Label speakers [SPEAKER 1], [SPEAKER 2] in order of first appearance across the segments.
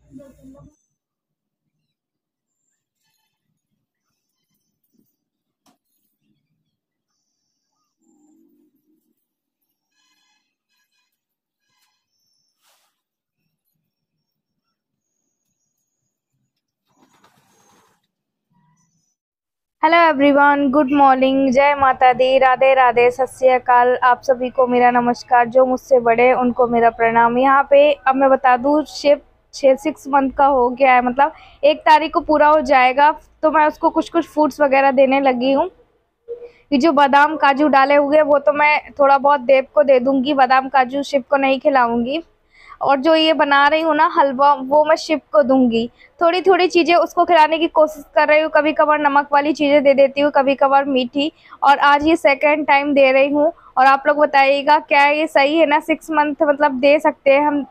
[SPEAKER 1] Hello everyone, good morning, जय माता दी, राधे राधे, सत श्री अकाल। आप सभी को मेरा नमस्कार। जो मुझसे बड़े उनको मेरा प्रणाम। यहाँ पे अब मैं बता दूँ, शिफ्ट 6 मंथ का हो गया है, मतलब 1 तारीख को पूरा हो जाएगा। तो मैं उसको कुछ कुछ फूड्स वगैरह देने लगी हूँ। ये जो बादाम काजू डाले हुए वो तो मैं थोड़ा बहुत देव को दे दूंगी, बादाम काजू शिव को नहीं खिलाऊंगी। और जो ये बना रही हूँ ना हलवा, वो मैं शिव को दूंगी। थोड़ी थोड़ी चीज़ें उसको खिलाने की कोशिश कर रही हूँ। कभी कभार नमक वाली चीज़ें दे देती हूँ, कभी कभार मीठी। और आज ये सेकंड टाइम दे रही हूँ। और आप लोग बताइएगा क्या ये सही है ना? 6 मंथ मतलब दे सकते हैं हम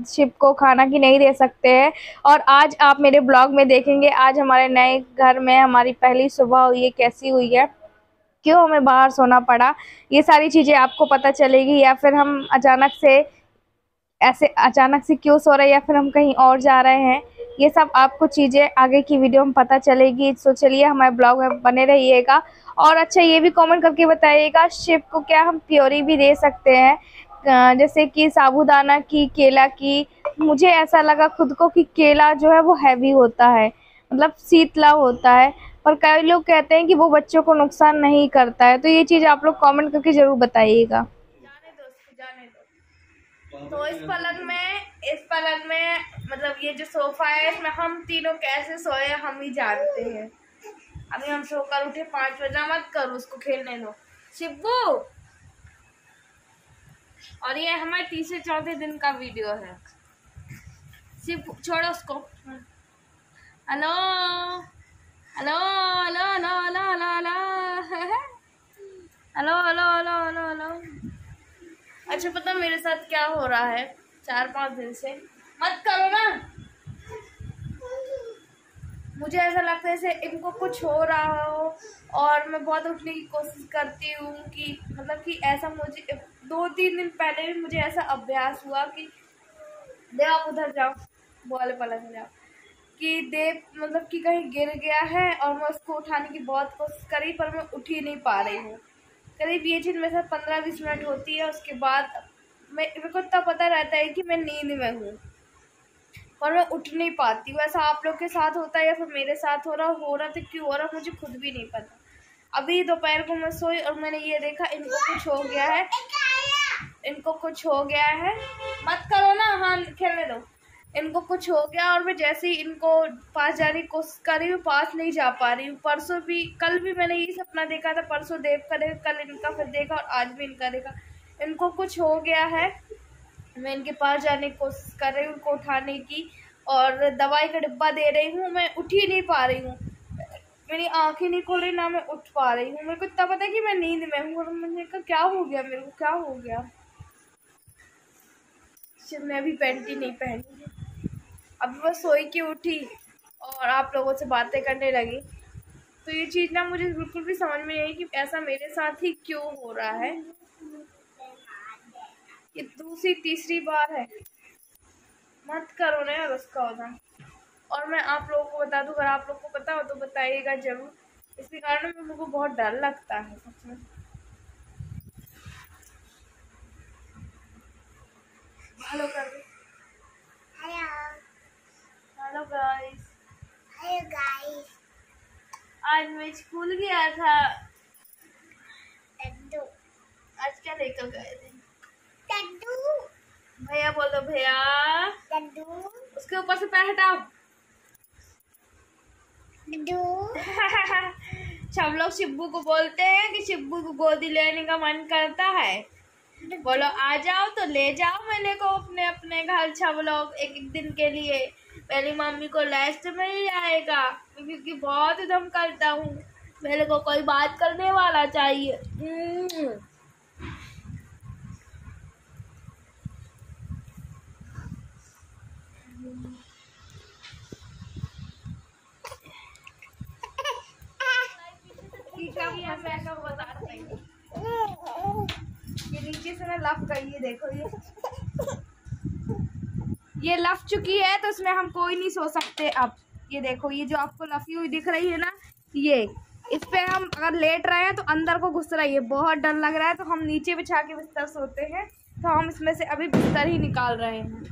[SPEAKER 1] शिव को खाना की नहीं दे सकते हैं। और आज आप मेरे ब्लॉग में देखेंगे, आज हमारे नए घर में हमारी पहली सुबह हुई है, कैसी हुई है, क्यों हमें बाहर सोना पड़ा, ये सारी चीज़ें आपको पता चलेगी। या फिर हम अचानक से क्यों सो रहे हैं, या फिर हम कहीं और जा रहे हैं, ये सब आपको चीज़ें आगे की वीडियो में पता चलेगी। तो चलिए हमारे ब्लॉग में बने रहिएगा। और अच्छा, ये भी कमेंट करके बताइएगा, शिव को क्या हम प्योरी भी दे सकते हैं, जैसे कि साबूदाना की, केला की। मुझे ऐसा लगा खुद को कि केला जो है वो हैवी होता है, मतलब शीतला होता है। पर कई लोग कहते हैं कि वो बच्चों को नुकसान नहीं करता है। तो ये चीज़ आप लोग कमेंट करके ज़रूर बताइएगा। जाने दो उसको, जाने दो। तो इस पलंग में मतलब ये जो सोफा है, इसमें हम तीनों कैसे सोए हम ही जानते हैं। अभी हम सोकर उठे 5 बजे। मत करो उसको, खेलने दो शिब्बू। और ये हमारे तीसरे चौथे दिन का वीडियो है। शिब्बू छोड़ो उसको। Hello hello hello hello hello hello hello hello hello hello hello hello. अच्छा, पता मेरे साथ क्या हो रहा है 4-5 दिन से? मत करो ना। मुझे ऐसा लगता है जैसे इनको कुछ हो रहा हो। और मैं बहुत उठने की कोशिश करती हूँ कि मतलब कि ऐसा, मुझे 2-3 दिन पहले भी मुझे ऐसा अभ्यास हुआ कि देव आप उधर जाओ, वो वाले पलंग में जाओ, कि देव मतलब कि कहीं गिर गया है। और मैं उसको उठाने की बहुत कोशिश करी, पर मैं उठ ही नहीं पा रही हूँ। करीब ये चीज़ मेरे साथ 15-20 मिनट होती है। उसके बाद मेरे को तब पता रहता है कि मैं नींद में हूँ, पर मैं उठ नहीं पाती हूँ। ऐसा आप लोग के साथ होता है या फिर मेरे साथ हो रहा तो क्यों हो रहा, मुझे खुद भी नहीं पता। अभी दोपहर को मैं सोई और मैंने ये देखा इनको कुछ हो गया है, इनको कुछ हो गया है। मत करो ना, हाँ खेलने दो। इनको कुछ हो गया और मैं जैसे ही इनको पास जाने की कोशिश कर रही हूँ, पास नहीं जा पा रही हूँ। परसों भी, कल भी मैंने यही सपना देखा था। परसों देव का देखा, कल इनका फिर देखा, और आज भी इनका देखा। इनको कुछ हो गया है। मैं इनके पास जाने की कोशिश कर रही हूँ, उनको उठाने की, और दवाई का डिब्बा दे रही हूँ। मैं उठ ही नहीं पा रही हूँ, मेरी आंखें नहीं खुल रही, ना मैं उठ पा रही हूँ। मेरे को इतना पता है कि मैं नींद में हूँ। और मैंने कहा क्या हो गया, मेरे को क्या हो गया। सिर्फ मैं अभी पैंट ही नहीं पहनी है। अभी बस सोई के उठी और आप लोगों से बातें करने लगी। तो ये चीज़ ना मुझे बिल्कुल भी समझ में नहीं आई कि ऐसा मेरे साथ ही क्यों हो रहा है। ये दूसरी तीसरी बार है। मत करो ना यार उसका होना। और मैं आप लोगों को बता दूं, अगर आप लोग को पता हो तो बताइएगा जरूर। इसके कारण मेरे को बहुत डर लगता है सच में। हेलो कर दे। Hello guys. Hello guys. आज मैं स्कूल गया था। टड्डू। आज क्या लेकर गए थे? टड्डू। भैया बोलो, भैया। टड्डू। उसके ऊपर से पैर हटाओ। सब लोग शिब्बू को बोलते हैं कि शिब्बू को गोदी लेने का मन करता है। बोलो आ जाओ तो ले जाओ मैंने को अपने अपने घर। सब लोग एक एक दिन के लिए। मेरी मम्मी को रेस्ट मिल जाएगा, क्योंकि बहुत दम करता हूँ। मेरे को कोई बात करने वाला चाहिए। ये नीचे से ना लफ गई है, देखो ये। ये लफ चुकी है तो इसमें हम कोई नहीं सो सकते अब। ये देखो, ये जो आपको लफी हुई दिख रही है ना, ये इस पे हम अगर लेट रहे हैं तो अंदर को घुस रही है, बहुत डर लग रहा है। तो हम नीचे बिछा के बिस्तर सोते हैं, तो हम इसमें से अभी बिस्तर ही निकाल रहे हैं।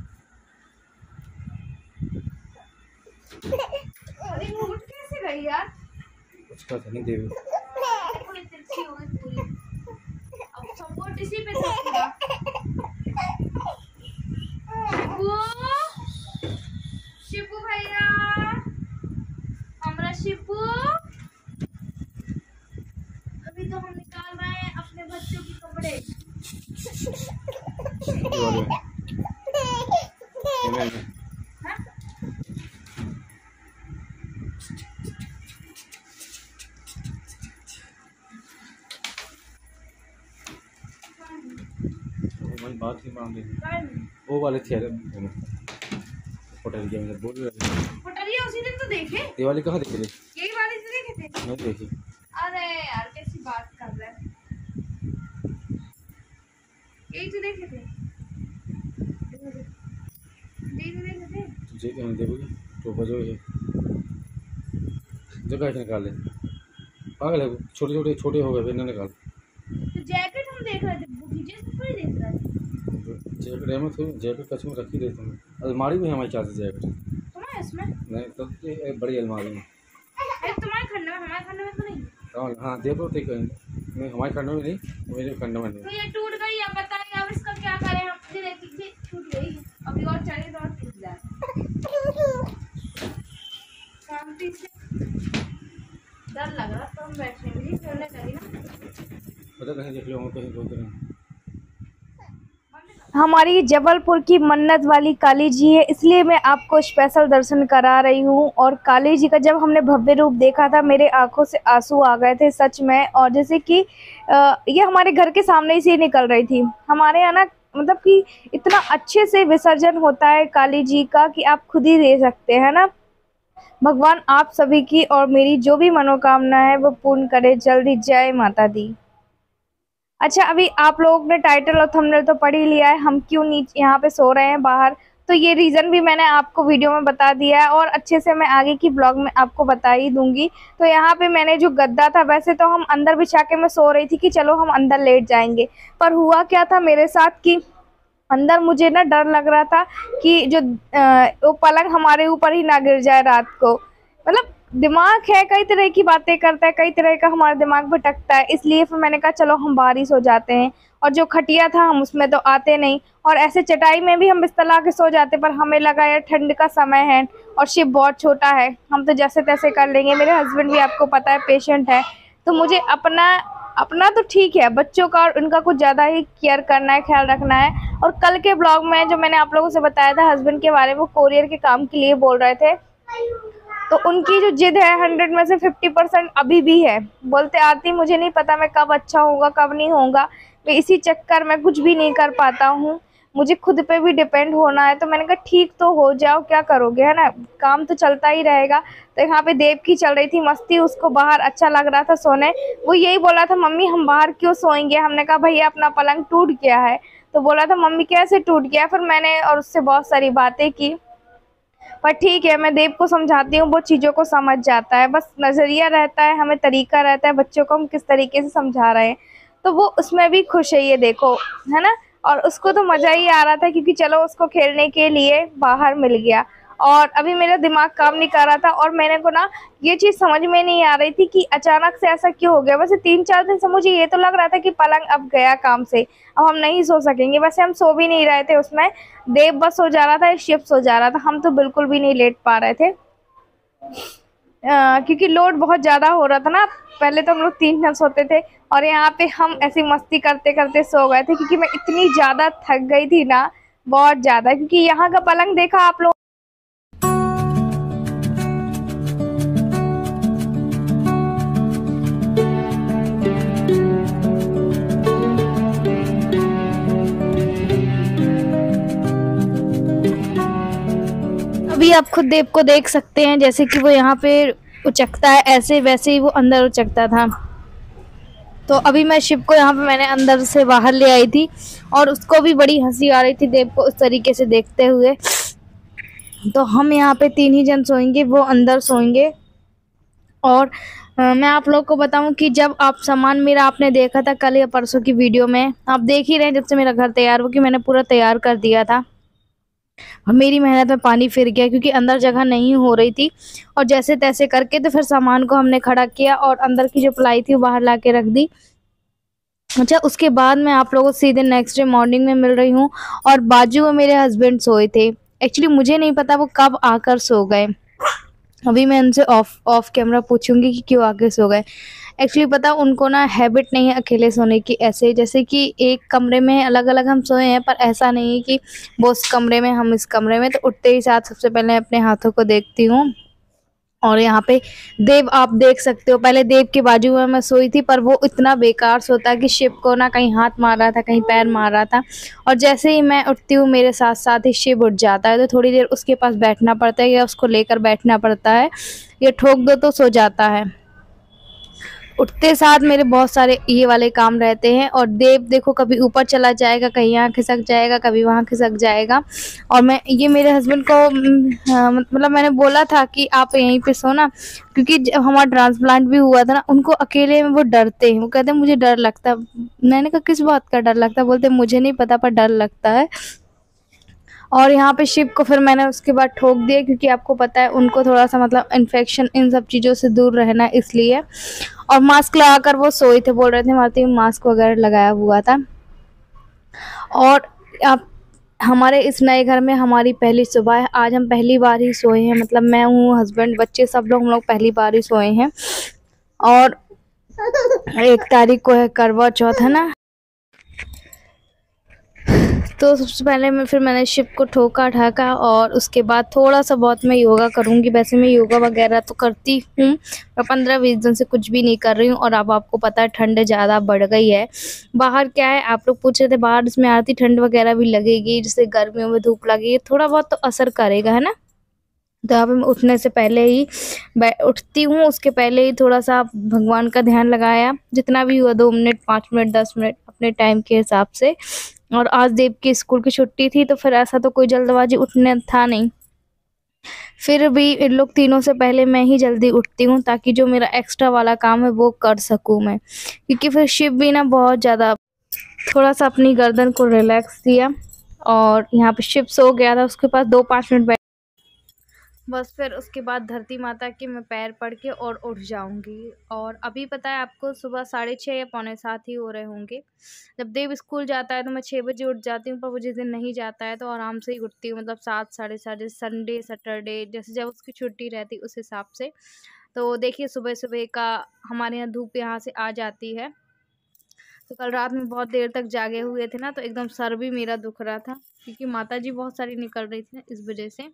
[SPEAKER 1] अरे उठ कैसे गई यार?
[SPEAKER 2] कुछ का नहीं देवी
[SPEAKER 1] पूरी तिरछी हो गई पूरी। अब सपोर्ट इसी पे था पूरा। शिपू भैया, हमारा शिपू, अभी तो हम निकाल रहे हैं अपने बच्चों के कपड़े।
[SPEAKER 2] बात ही मान ली वो वाले थे होटल के अंदर बोल रहे
[SPEAKER 1] होटलिया उसी दिन तो देखे।
[SPEAKER 2] ये वाली कहाँ देखे थे?
[SPEAKER 1] यही वाली से देखे थे।
[SPEAKER 2] नहीं देखी।
[SPEAKER 1] अरे यार कैसी बात कर रहे हैं, यही तो देखे थे।
[SPEAKER 2] देखोगी तो बजो ये जगह से निकाल ले, पागल है, छोटे छोटे हो गए फिर ना निकाल।
[SPEAKER 1] तो जैकेट हम देख रहे थे, थोड़ी देख रहे थे।
[SPEAKER 2] जैकेट है तो जैकेट कच्छ में रखी रहती हूँ, अलमारी में हमारे चार्ज जैकेट
[SPEAKER 1] तुम्हारे इसमें नहीं,
[SPEAKER 2] तो एक बड़ी अलमारी में।
[SPEAKER 1] तुम्हारे खंड में, हमारे खंड में तो नहीं।
[SPEAKER 2] हाँ देखो तो नहीं, हमारे खंड में नहीं, मेरे खंड में नहीं।
[SPEAKER 1] तो ये टूट गई, अब बताइए अब इसका क्या करें हम? देखिए टूट गई, अभी और चढ़े तो और टूट जाए। शांति से, डर लग रहा तो हम बैठने में नहीं, सोने लगी ना।
[SPEAKER 2] पता कहीं देख लो, कहीं बोल रहे हैं।
[SPEAKER 1] हमारी जबलपुर की मन्नत वाली काली जी है, इसलिए मैं आपको स्पेशल दर्शन करा रही हूँ। और काली जी का जब हमने भव्य रूप देखा था, मेरे आंखों से आंसू आ गए थे सच में। और जैसे कि ये हमारे घर के सामने से निकल रही थी। हमारे यहाँ ना मतलब कि इतना अच्छे से विसर्जन होता है काली जी का कि आप खुद ही दे सकते हैं ना। भगवान आप सभी की और मेरी जो भी मनोकामना है वो पूर्ण करे जल्दी। जय माता दी। अच्छा, अभी आप लोगों ने टाइटल और थंबनेल तो पढ़ ही लिया है, हम क्यों नीचे यहाँ पे सो रहे हैं बाहर। तो ये रीज़न भी मैंने आपको वीडियो में बता दिया है और अच्छे से मैं आगे की ब्लॉग में आपको बता ही दूंगी। तो यहाँ पे मैंने जो गद्दा था, वैसे तो हम अंदर बिछा के मैं सो रही थी कि चलो हम अंदर लेट जाएंगे, पर हुआ क्या था मेरे साथ कि अंदर मुझे ना डर लग रहा था कि जो वो पलंग हमारे ऊपर ही ना गिर जाए रात को। मतलब दिमाग है, कई तरह की बातें करता है, कई तरह का हमारा दिमाग भटकता है। इसलिए फिर मैंने कहा चलो हम बाहर ही सो जाते हैं। और जो खटिया था हम उसमें तो आते नहीं, और ऐसे चटाई में भी हम बिस्तर ला के सो जाते। पर हमें लगा यार ठंड का समय है और शिप बहुत छोटा है, हम तो जैसे तैसे कर लेंगे। मेरे हस्बैंड भी आपको पता है पेशेंट है, तो मुझे अपना तो ठीक है, बच्चों का और उनका कुछ ज़्यादा ही केयर करना है, ख्याल रखना है। और कल के ब्लॉग में जो मैंने आप लोगों से बताया था हस्बैंड के बारे में, वो कोरियर के काम के लिए बोल रहे थे। तो उनकी जो जिद है 100 में से 50% अभी भी है। बोलते आती मुझे नहीं पता मैं कब अच्छा होगा कब नहीं होगा, मैं इसी चक्कर में कुछ भी नहीं कर पाता हूँ, मुझे खुद पे भी डिपेंड होना है। तो मैंने कहा ठीक तो हो जाओ, क्या करोगे, है ना, काम तो चलता ही रहेगा। तो यहाँ पे देव की चल रही थी मस्ती, उसको बाहर अच्छा लग रहा था सोने। वो यही बोला था मम्मी हम बाहर क्यों सोएंगे। हमने कहा भैया अपना पलंग टूट गया है। तो बोला था मम्मी कैसे टूट गया। फिर मैंने और उससे बहुत सारी बातें की, पर ठीक है, मैं देव को समझाती हूँ, वो चीज़ों को समझ जाता है। बस नज़रिया रहता है, हमें तरीका रहता है बच्चों को हम किस तरीके से समझा रहे हैं। तो वो उसमें भी खुश है, ये देखो, है ना। और उसको तो मज़ा ही आ रहा था क्योंकि चलो उसको खेलने के लिए बाहर मिल गया। और अभी मेरा दिमाग काम नहीं कर रहा था और मैंने को ना ये चीज़ समझ में नहीं आ रही थी कि अचानक से ऐसा क्यों हो गया। वैसे 3-4 दिन से मुझे ये तो लग रहा था कि पलंग अब गया काम से, अब हम नहीं सो सकेंगे। वैसे हम सो भी नहीं रहे थे उसमें, देव बस सो जा रहा था, शिव सो जा रहा था, हम तो बिल्कुल भी नहीं लेट पा रहे थे क्योंकि लोड बहुत ज़्यादा हो रहा था ना। पहले तो हम लोग 3 जन सोते थे और यहाँ पे हम ऐसी मस्ती करते करते सो गए थे क्योंकि मैं इतनी ज़्यादा थक गई थी ना, बहुत ज़्यादा। क्योंकि यहाँ का पलंग देखा आप लोग, अभी आप खुद देव को देख सकते हैं जैसे कि वो यहाँ पे उचकता है, ऐसे वैसे ही वो अंदर उचकता था। तो अभी मैं शिव को यहाँ पे मैंने अंदर से बाहर ले आई थी और उसको भी बड़ी हंसी आ रही थी देव को उस तरीके से देखते हुए। तो हम यहाँ पे 3 ही जन सोएंगे, वो अंदर सोएंगे। और मैं आप लोग को बताऊं कि जब आप सामान मेरा आपने देखा था कल या परसों की वीडियो में, आप देख ही रहे हैं जब से मेरा घर तैयार हो कि मैंने पूरा तैयार कर दिया था और मेरी मेहनत में पानी फिर गया क्योंकि अंदर जगह नहीं हो रही थी। और जैसे तैसे करके तो फिर सामान को हमने खड़ा किया और अंदर की जो प्लाई थी वो बाहर ला के रख दी। अच्छा, उसके बाद मैं आप लोगों से सीधे नेक्स्ट डे मॉर्निंग में मिल रही हूँ और बाजू में मेरे हस्बैंड सोए थे। एक्चुअली मुझे नहीं पता वो कब आकर सो गए। अभी मैं उनसे ऑफ ऑफ कैमरा पूछूंगी कि क्यों आके सो गए। एक्चुअली पता उनको ना हैबिट नहीं है अकेले सोने की, ऐसे जैसे कि एक कमरे में अलग अलग हम सोए हैं, पर ऐसा नहीं है कि वो उस कमरे में हम इस कमरे में। तो उठते ही साथ सबसे पहले अपने हाथों को देखती हूँ। और यहाँ पे देव आप देख सकते हो, पहले देव के बाजू में मैं सोई थी पर वो इतना बेकार सोता है कि शिव को ना कहीं हाथ मार रहा था कहीं पैर मार रहा था। और जैसे ही मैं उठती हूँ मेरे साथ साथ ही शिव उठ जाता है, तो थोड़ी देर उसके पास बैठना पड़ता है या उसको लेकर बैठना पड़ता है, ये ठोक दो तो सो जाता है। उठते साथ मेरे बहुत सारे ये वाले काम रहते हैं। और देव देखो कभी ऊपर चला जाएगा, कहीं यहाँ खिसक जाएगा, कभी वहाँ खिसक जाएगा। और मैं ये मेरे हस्बैंड को हाँ, मतलब मैंने बोला था कि आप यहीं पे सोना, क्योंकि जब हमारा ट्रांसप्लांट भी हुआ था ना, उनको अकेले में वो डरते हैं, वो कहते हैं मुझे डर लगता है। मैंने कहा किस बात का डर लगता है? बोलते मुझे नहीं पता पर डर लगता है। और यहाँ पे शिव को फिर मैंने उसके बाद ठोक दिया क्योंकि आपको पता है उनको थोड़ा सा मतलब इन्फेक्शन इन सब चीज़ों से दूर रहना इसलिए। और मास्क लगाकर वो सोए थे, बोल रहे थे मालती मास्क वगैरह लगाया हुआ था। और आप हमारे इस नए घर में हमारी पहली सुबह है, आज हम पहली बार ही सोए हैं, मतलब मैं हूँ, हस्बैंड, बच्चे, सब लोग हम लोग पहली बार ही सोए हैं। और 1 तारीख को है करवा चौथ, है ना। तो सबसे पहले मैंने शिव को ठोका ठाका और उसके बाद थोड़ा सा बहुत मैं योगा करूँगी। वैसे मैं योगा वगैरह तो करती हूँ पर 15-20 दिन से कुछ भी नहीं कर रही हूँ। और अब आपको पता है ठंड ज़्यादा बढ़ गई है। बाहर क्या है, आप लोग पूछ रहे थे बाहर इसमें आती ठंड वगैरह भी लगेगी, जैसे गर्मियों में धूप लगेगी, थोड़ा बहुत तो असर करेगा, है ना। तो यहाँ पे मैं उठने से पहले ही उठती हूँ, उसके पहले ही थोड़ा सा भगवान का ध्यान लगाया, जितना भी हुआ 2 मिनट 5 मिनट 10 मिनट अपने टाइम के हिसाब से। और आज देव की स्कूल की छुट्टी थी तो फिर ऐसा तो कोई जल्दबाजी उठने था नहीं, फिर भी इन लोग तीनों से पहले मैं ही जल्दी उठती हूँ ताकि जो मेरा एक्स्ट्रा वाला काम है वो कर सकूँ मैं। क्योंकि फिर शिव भी ना बहुत ज़्यादा थोड़ा सा अपनी गर्दन को रिलैक्स दिया और यहाँ पे शिव सो गया था, उसके पास 2-5 मिनट बस, फिर उसके बाद धरती माता के मैं पैर पड़ के और उठ जाऊंगी। और अभी पता है आपको सुबह 6:30 या 6:45 ही हो रहे होंगे। जब देव स्कूल जाता है तो मैं 6 बजे उठ जाती हूँ, पर वो जिस दिन नहीं जाता है तो आराम से ही उठती हूँ, मतलब 7 7:30 जैसे संडे सैटरडे जैसे जब उसकी छुट्टी रहती उस हिसाब से। तो देखिए सुबह सुबह का हमारे यहाँ धूप यहाँ से आ जाती है। तो कल रात में बहुत देर तक जागे हुए थे ना, तो एकदम सर भी मेरा दुख रहा था क्योंकि माता जी बहुत सारी निकल रही थी ना इस वजह से।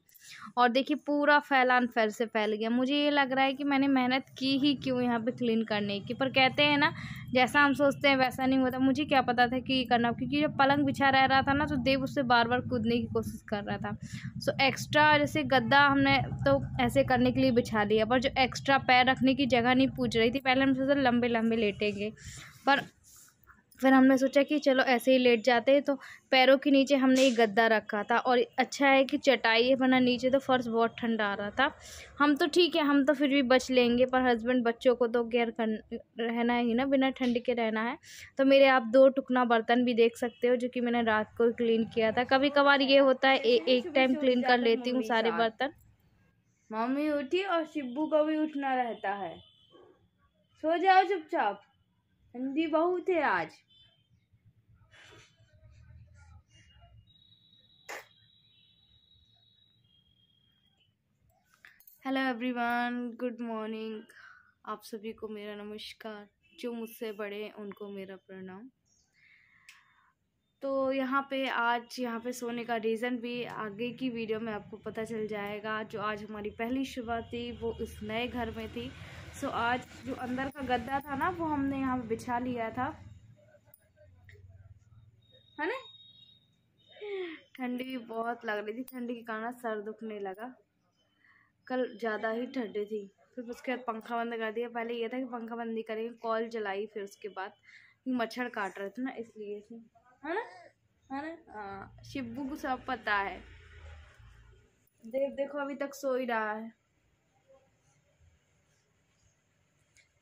[SPEAKER 1] और देखिए पूरा फैलान फैल से फैल गया। मुझे ये लग रहा है कि मैंने मेहनत की ही क्यों यहाँ पे क्लीन करने की, पर कहते हैं ना जैसा हम सोचते हैं वैसा नहीं होता। मुझे क्या पता था कि ये करना, क्योंकि जब पलंग बिछा रह रहा था ना तो देव उससे बार बार कूदने की कोशिश कर रहा था। सो एक्स्ट्रा जैसे गद्दा हमने तो ऐसे करने के लिए बिछा लिया, पर जो एक्स्ट्रा पैर रखने की जगह नहीं पूछ रही थी। पहले हम सोचा लंबे लंबे लेटेंगे, पर फिर हमने सोचा कि चलो ऐसे ही लेट जाते हैं। तो पैरों के नीचे हमने एक गद्दा रखा था और अच्छा है कि चटाई है, वरना नीचे तो फर्श बहुत ठंडा आ रहा था। हम तो ठीक है, हम तो फिर भी बच लेंगे, पर हस्बैंड बच्चों को तो केयर कर रहना ही ना, बिना ठंड के रहना है। तो मेरे आप 2 टुकना बर्तन भी देख सकते हो जो कि मैंने रात को क्लीन किया था। कभी कभार ये होता है एक टाइम क्लीन कर लेती हूँ सारे बर्तन।
[SPEAKER 3] मम्मी उठी और शिब्बू को भी उठना रहता है। सो जाओ चुपचाप, ठंडी बहुत है आज।
[SPEAKER 1] Hello everyone, good morning. आप सभी को मेरा नमस्कार, जो मुझसे बड़े हैं उनको मेरा प्रणाम। तो यहाँ पे सोने का रीज़न भी आगे की वीडियो में आपको पता चल जाएगा। जो आज हमारी पहली सुबह थी वो इस नए घर में थी। सो आज जो अंदर का गद्दा था ना वो हमने यहाँ पे बिछा लिया था, है ना। ठंडी भी बहुत लग रही थी, ठंडी के कारण सर दुखने लगा। कल ज़्यादा ही ठंडी थी, फिर उसके बाद पंखा बंद कर दिया। पहले ये था कि पंखा बंद नहीं करेंगे, कॉल जलाई, फिर उसके बाद मच्छर काट रहे थे ना इसलिए से, है ना, है ना। हाँ, शिब्बू को सब पता है।
[SPEAKER 3] देव देखो अभी तक सो ही रहा है।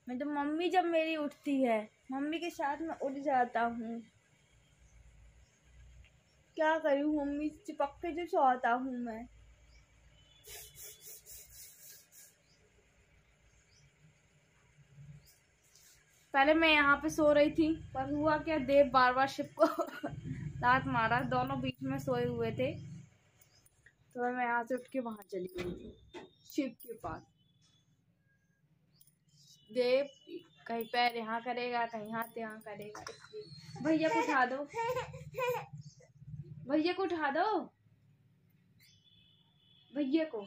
[SPEAKER 3] मैं तो मम्मी जब मेरी उठती है, मम्मी के साथ मैं उठ जाता हूँ। क्या करूँ, मम्मी से चिपक के जो सोता हूँ मैं। पहले मैं यहाँ पे सो रही थी, पर हुआ क्या, देव बार बार शिव को लात मारा। दोनों बीच में सोए हुए थे, तो मैं यहाँ से उठ के वहां चली गई थी शिव के पास। देव कहीं पैर यहाँ करेगा, कहीं हाथ यहाँ करेगा, इसलिए भैया को उठा दो, भैया को उठा दो, भैया को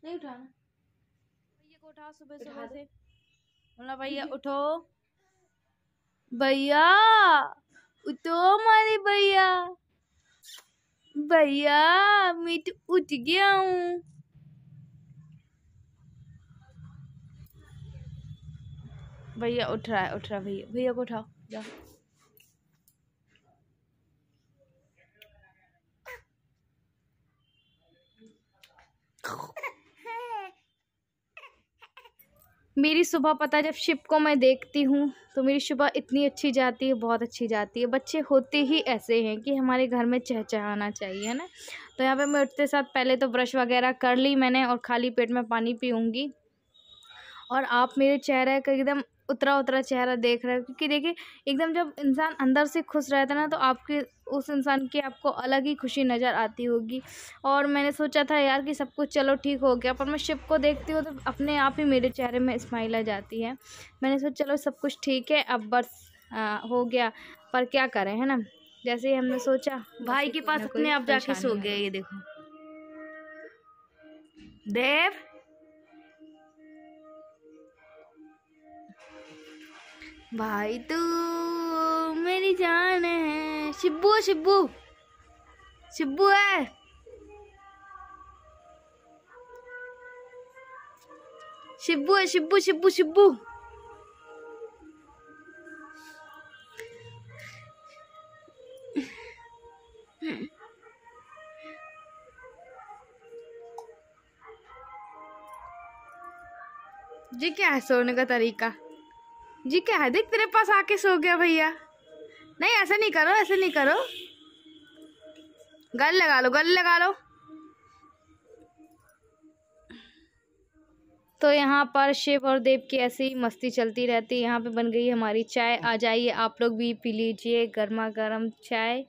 [SPEAKER 3] नहीं उठाना, भैया को उठा। सुबह सुबह से बोला भैया उठो, भैया उठो हमारे भैया, भैया मैं तो उठ गया हूँ। भैया उठ रहा है, उठ रहा है भैया, भैया को उठाओ जाओ। मेरी सुबह पता है, जब शिव को मैं देखती हूँ तो मेरी सुबह इतनी अच्छी जाती है, बहुत अच्छी जाती है। बच्चे होते ही ऐसे हैं कि हमारे घर में चहचहाना चाहिए, है ना। तो यहाँ पे मैं उठते साथ पहले तो ब्रश वगैरह कर ली मैंने, और खाली पेट में पानी पीऊँगी। और आप मेरे चेहरे का एकदम उतरा उतरा चेहरा देख रहे हो, क्योंकि देखिए एकदम जब इंसान अंदर से खुश रहता है ना, तो आपके उस इंसान की आपको अलग ही खुशी नज़र आती होगी। और मैंने सोचा था यार कि सब कुछ चलो ठीक हो गया, पर मैं शिव को देखती हूँ तो अपने आप ही मेरे चेहरे में स्माइल आ जाती है। मैंने सोचा चलो सब कुछ ठीक है, अब बस हो गया, पर क्या करें, है ना। जैसे ही हमने सोचा, भाई के पास अपने आप जाके सो गया। ये देखो देव, भाई तू मेरी जान है। शिब्बू शिब्बू शिब्बू है, शिब्बू है, शिब्बू शिब्बू शिब्बू। जी क्या है सोने का तरीका, जी क्या है, देख तेरे पास आके सो गया भैया। नहीं ऐसे नहीं करो, ऐसे नहीं करो, गल लगा लो, गल लगा लो। तो यहाँ पर शिव और देव की ऐसी ही मस्ती चलती रहती है। यहाँ पे बन गई हमारी चाय, आ जाइए आप लोग भी पी लीजिए गर्मा गर्म चाय।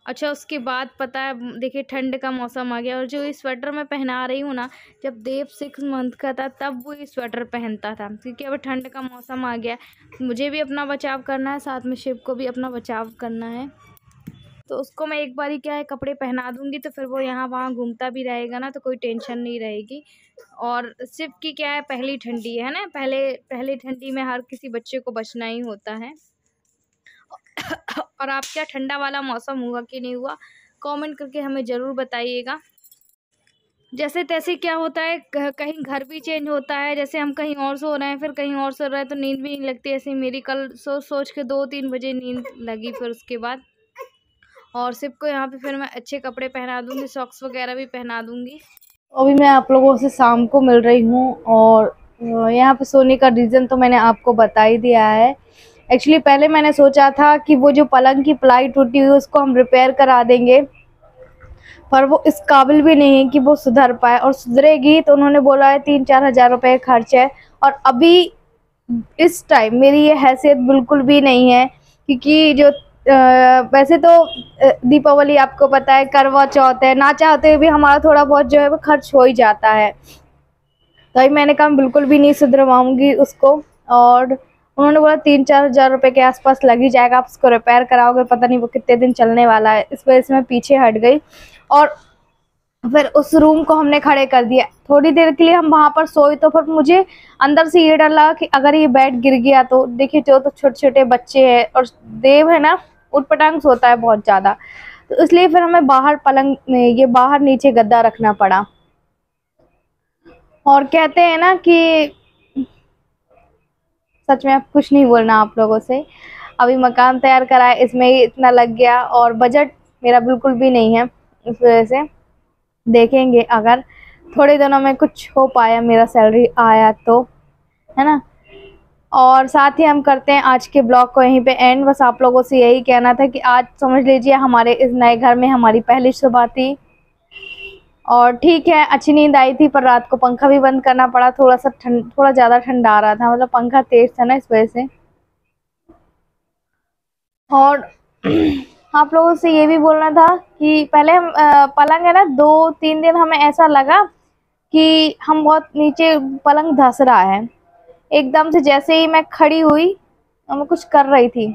[SPEAKER 3] अच्छा उसके बाद पता है, देखिए ठंड का मौसम आ गया, और जो ये स्वेटर मैं पहना रही हूँ ना, जब देव 6 मंथ का था तब वो ये स्वेटर पहनता था, क्योंकि अब ठंड का मौसम आ गया, मुझे भी अपना बचाव करना है, साथ में शिव को भी अपना बचाव करना है। तो उसको मैं एक बार ही क्या है कपड़े पहना दूंगी, तो फिर वो यहाँ वहाँ घूमता भी रहेगा ना, तो कोई टेंशन नहीं रहेगी। और शिव की क्या है, पहली ठंडी है ना, पहले ठंडी में हर किसी बच्चे को बचना ही होता है। और आप क्या ठंडा वाला मौसम हुआ कि नहीं हुआ, कमेंट करके हमें ज़रूर बताइएगा। जैसे तैसे क्या होता है, कहीं घर भी चेंज होता है, जैसे हम कहीं और सो रहे हैं, फिर कहीं और सो रहे हैं, तो नींद भी नहीं लगती। ऐसे मेरी कल सोच के 2-3 बजे नींद लगी। फिर उसके बाद और शिव को यहाँ पे फिर मैं अच्छे कपड़े पहना दूँगी, सॉक्स वगैरह भी पहना दूँगी। अभी मैं आप लोगों से शाम को मिल रही हूँ, और यहाँ पे सोने का रीज़न तो मैंने आपको बता ही दिया है। एक्चुअली पहले मैंने सोचा था कि वो जो पलंग की प्लाई टूटी हुई उसको हम रिपेयर करा देंगे, पर वो इस काबिल भी नहीं है कि वो सुधर पाए, और सुधरेगी तो उन्होंने बोला है 3-4 हज़ार रुपये खर्च है। और अभी इस टाइम मेरी ये हैसियत बिल्कुल भी नहीं है, क्योंकि जो वैसे तो दीपावली आपको पता है, करवा चौथ है, ना चाहते हुए भी हमारा थोड़ा बहुत जो है वो खर्च हो ही जाता है। तो अभी मैंने कहा बिल्कुल भी नहीं सुधरवाऊंगी उसको, और उन्होंने बोला 3-4 हज़ार रुपये के आसपास लग ही जाएगा, आप उसको रिपेयर कराओगे, पता नहीं वो कितने दिन चलने वाला है। इस वजह से मैं पीछे हट गई, और फिर उस रूम को हमने खड़े कर दिया। थोड़ी देर के लिए हम वहाँ पर सोए, तो फिर मुझे अंदर से ये डर लगा कि अगर ये बेड गिर गया तो, देखिए जो तो छोटे छोटे बच्चे हैं, और देव है ना उटपटांग सोता है बहुत ज़्यादा, तो इसलिए फिर हमें बाहर पलंग ये बाहर नीचे गद्दा रखना पड़ा। और कहते हैं ना कि सच में अब कुछ नहीं बोलना आप लोगों से, अभी मकान तैयार करा है, इसमें ही इतना लग गया और बजट मेरा बिल्कुल भी नहीं है। इस वजह से देखेंगे अगर थोड़े दिनों में कुछ हो पाया, मेरा सैलरी आया तो, है ना। और साथ ही हम करते हैं आज के ब्लॉग को यहीं पे एंड। बस आप लोगों से यही कहना था कि आज समझ लीजिए हमारे इस नए घर में हमारी पहली सुबह थी। और ठीक है, अच्छी नींद आई थी, पर रात को पंखा भी बंद करना पड़ा, थोड़ा ज़्यादा ठंडा आ रहा था, मतलब पंखा तेज था ना, इस वजह से। और आप लोगों से ये भी बोलना था कि पहले हम पलंग है ना, 2-3 दिन हमें ऐसा लगा कि हम बहुत नीचे, पलंग धंस रहा है एकदम से। जैसे ही मैं खड़ी हुई और मैं कुछ कर रही थी,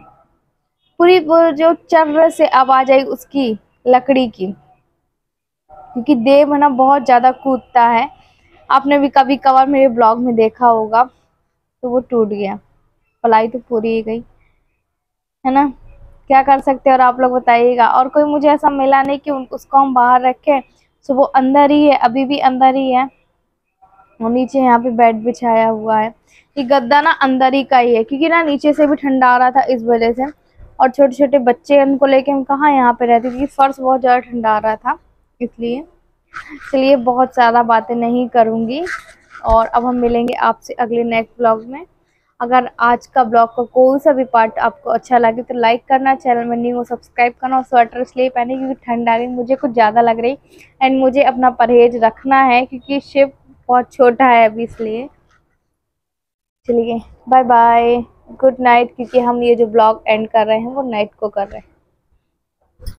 [SPEAKER 3] पूरी वो जो चर्र से आवाज आई उसकी, लकड़ी की, क्योंकि देव है ना बहुत ज़्यादा कूदता है। आपने भी कभी कभार मेरे ब्लॉग में देखा होगा। तो वो टूट गया, पलाई तो पूरी ही गई, है ना। क्या कर सकते हैं, और आप लोग बताइएगा। और कोई मुझे ऐसा मिला नहीं कि उसको हम बाहर रखें, तो वो अंदर ही है, अभी भी अंदर ही है। और नीचे यहाँ पे बेड बिछाया हुआ है। ये गद्दा ना अंदर ही का ही है, क्योंकि ना नीचे से भी ठंडा आ रहा था इस वजह से। और छोटे छोटे बच्चे, उनको लेके हम कहाँ यहाँ पे रहते, क्योंकि फर्श बहुत ज़्यादा ठंडा आ रहा था, इसलिए। चलिए, बहुत ज़्यादा बातें नहीं करूँगी, और अब हम मिलेंगे आपसे अगले नेक्स्ट ब्लॉग में। अगर आज का ब्लॉग का कोई सा भी पार्ट आपको अच्छा लगे तो लाइक करना, चैनल में न्यू हो सब्सक्राइब करना। और स्वेटर इसलिए पहने क्योंकि ठंड आ गई, मुझे कुछ ज़्यादा लग रही, एंड मुझे अपना परहेज रखना है क्योंकि शिप बहुत छोटा है अभी, इसलिए। चलिए, बाय बाय, गुड नाइट, क्योंकि हम ये जो ब्लॉग एंड कर रहे हैं वो नाइट को कर रहे हैं।